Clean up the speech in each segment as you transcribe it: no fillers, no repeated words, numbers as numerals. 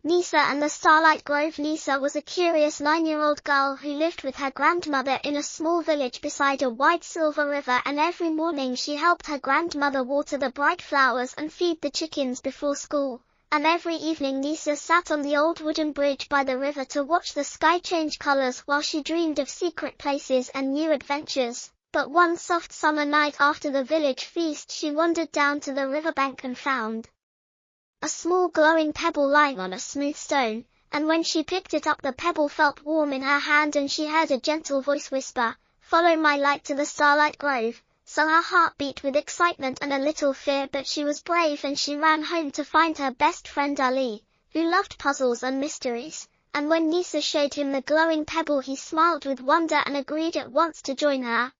Nisa and the Starlight Grove. Nisa was a curious 9-year-old girl who lived with her grandmother in a small village beside a wide silver river, and every morning she helped her grandmother water the bright flowers and feed the chickens before school. And every evening Nisa sat on the old wooden bridge by the river to watch the sky change colors while she dreamed of secret places and new adventures. But one soft summer night after the village feast, she wandered down to the riverbank and found a small glowing pebble lying on a smooth stone, and when she picked it up the pebble felt warm in her hand and she heard a gentle voice whisper, "Follow my light to the Starlight Grove." So her heart beat with excitement and a little fear, but she was brave and she ran home to find her best friend Ali, who loved puzzles and mysteries. And when Nisa showed him the glowing pebble he smiled with wonder and agreed at once to join her.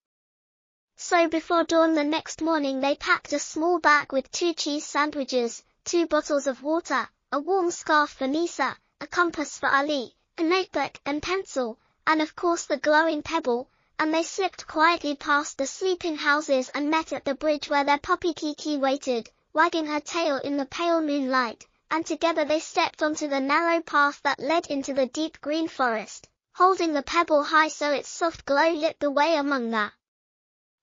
So before dawn the next morning they packed a small bag with 2 cheese sandwiches, 2 bottles of water, a warm scarf for Nisa, a compass for Ali, a notebook and pencil, and of course the glowing pebble, and they slipped quietly past the sleeping houses and met at the bridge where their puppy Kiki waited, wagging her tail in the pale moonlight, and together they stepped onto the narrow path that led into the deep green forest, holding the pebble high so its soft glow lit the way among the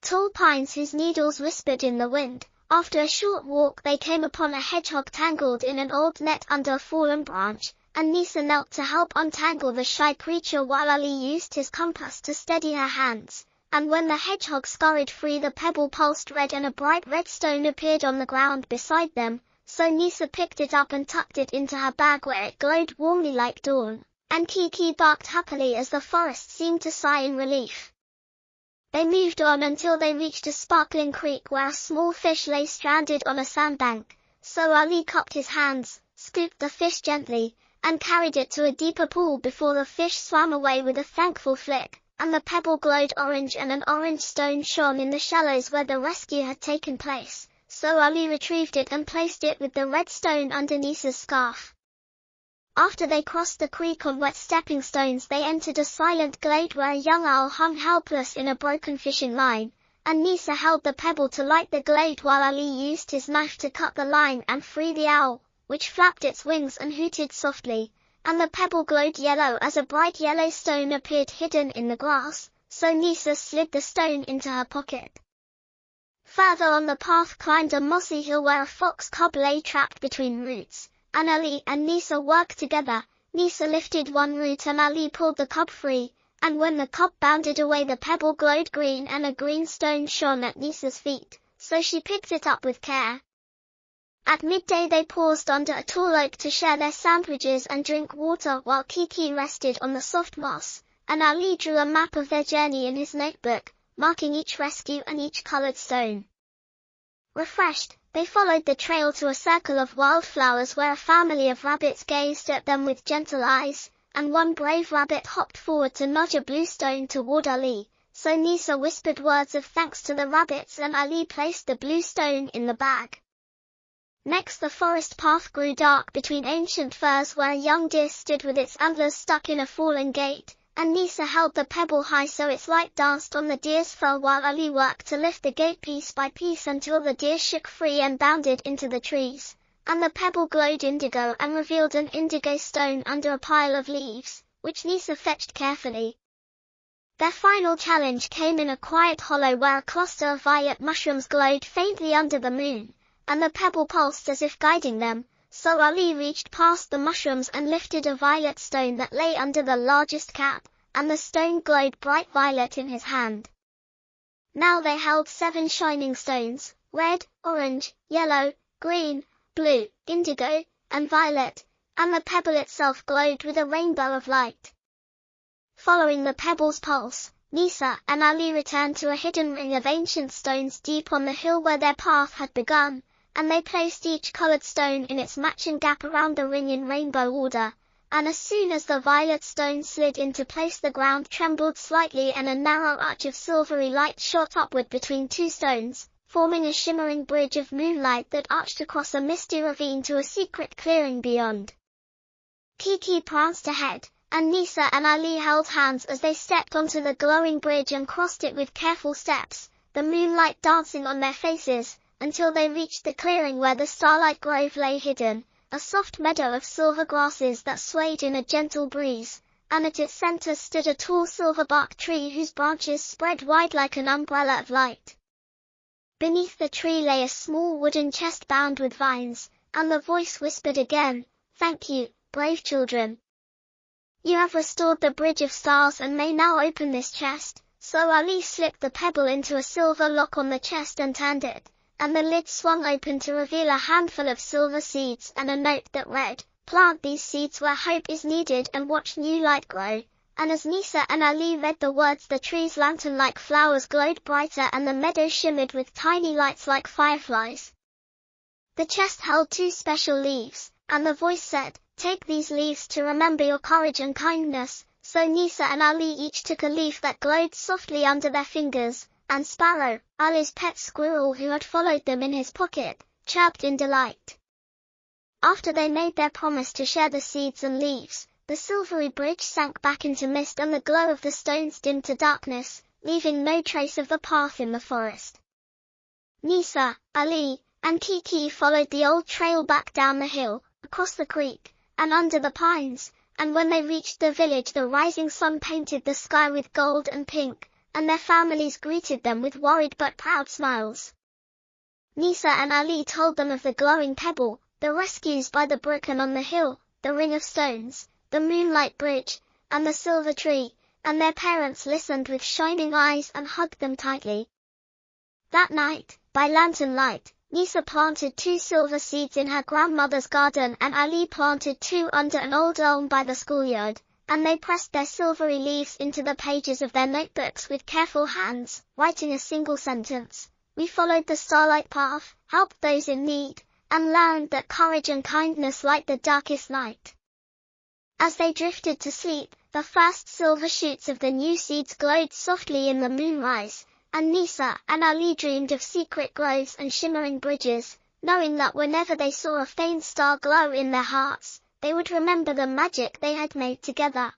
tall pines whose needles whispered in the wind. After a short walk they came upon a hedgehog tangled in an old net under a fallen branch, and Nisa knelt to help untangle the shy creature while Ali used his compass to steady her hands. And when the hedgehog scurried free the pebble pulsed red and a bright red stone appeared on the ground beside them, so Nisa picked it up and tucked it into her bag where it glowed warmly like dawn, and Kiki barked happily as the forest seemed to sigh in relief. They moved on until they reached a sparkling creek where a small fish lay stranded on a sandbank, so Ali cupped his hands, scooped the fish gently, and carried it to a deeper pool before the fish swam away with a thankful flick, and the pebble glowed orange and an orange stone shone in the shallows where the rescue had taken place, so Ali retrieved it and placed it with the red stone under Nisa's scarf. After they crossed the creek on wet stepping stones they entered a silent glade where a young owl hung helpless in a broken fishing line, and Nisa held the pebble to light the glade while Ali used his knife to cut the line and free the owl, which flapped its wings and hooted softly, and the pebble glowed yellow as a bright yellow stone appeared hidden in the grass, so Nisa slid the stone into her pocket. Further on the path climbed a mossy hill where a fox cub lay trapped between roots, and Ali and Nisa worked together. Nisa lifted one root and Ali pulled the cub free, and when the cub bounded away the pebble glowed green and a green stone shone at Nisa's feet, so she picked it up with care. At midday they paused under a tall oak to share their sandwiches and drink water while Kiki rested on the soft moss, and Ali drew a map of their journey in his notebook, marking each rescue and each colored stone. Refreshed, they followed the trail to a circle of wildflowers where a family of rabbits gazed at them with gentle eyes, and one brave rabbit hopped forward to nudge a blue stone toward Ali, so Nisa whispered words of thanks to the rabbits and Ali placed the blue stone in the bag. Next the forest path grew dark between ancient firs where a young deer stood with its antlers stuck in a fallen gate, and Nisa held the pebble high so its light danced on the deer's fur while Ali worked to lift the gate piece by piece until the deer shook free and bounded into the trees, and the pebble glowed indigo and revealed an indigo stone under a pile of leaves, which Nisa fetched carefully. Their final challenge came in a quiet hollow where a cluster of violet mushrooms glowed faintly under the moon, and the pebble pulsed as if guiding them, so Ali reached past the mushrooms and lifted a violet stone that lay under the largest cap, and the stone glowed bright violet in his hand. Now they held 7 shining stones, red, orange, yellow, green, blue, indigo, and violet, and the pebble itself glowed with a rainbow of light. Following the pebble's pulse, Nisa and Ali returned to a hidden ring of ancient stones deep on the hill where their path had begun, and they placed each colored stone in its matching gap around the ring in rainbow order, and as soon as the violet stone slid into place the ground trembled slightly and a narrow arch of silvery light shot upward between 2 stones, forming a shimmering bridge of moonlight that arched across a misty ravine to a secret clearing beyond. Kiki pranced ahead, and Nisa and Ali held hands as they stepped onto the glowing bridge and crossed it with careful steps, the moonlight dancing on their faces, until they reached the clearing where the Starlight Grove lay hidden, a soft meadow of silver grasses that swayed in a gentle breeze, and at its center stood a tall silver-bark tree whose branches spread wide like an umbrella of light. Beneath the tree lay a small wooden chest bound with vines, and the voice whispered again, "Thank you, brave children. You have restored the Bridge of Stars and may now open this chest." So Ali slipped the pebble into a silver lock on the chest and turned it, and the lid swung open to reveal a handful of silver seeds and a note that read, "Plant these seeds where hope is needed and watch new light grow." And as Nisa and Ali read the words, the tree's lantern-like flowers glowed brighter and the meadow shimmered with tiny lights like fireflies. The chest held 2 special leaves, and the voice said, "Take these leaves to remember your courage and kindness." So Nisa and Ali each took a leaf that glowed softly under their fingers, and Sparrow, Ali's pet squirrel who had followed them in his pocket, chirped in delight. After they made their promise to share the seeds and leaves, the silvery bridge sank back into mist and the glow of the stones dimmed to darkness, leaving no trace of the path in the forest. Nisa, Ali, and Kiki followed the old trail back down the hill, across the creek, and under the pines, and when they reached the village the rising sun painted the sky with gold and pink, and their families greeted them with worried but proud smiles. Nisa and Ali told them of the glowing pebble, the rescues by the brook and on the hill, the ring of stones, the moonlight bridge, and the silver tree, and their parents listened with shining eyes and hugged them tightly. That night, by lantern light, Nisa planted 2 silver seeds in her grandmother's garden and Ali planted 2 under an old elm by the schoolyard, and they pressed their silvery leaves into the pages of their notebooks with careful hands, writing a single sentence. "We followed the starlight path, helped those in need, and learned that courage and kindness light the darkest night." As they drifted to sleep, the first silver shoots of the new seeds glowed softly in the moonrise, and Nisa and Ali dreamed of secret groves and shimmering bridges, knowing that whenever they saw a faint star glow in their hearts, they would remember the magic they had made together.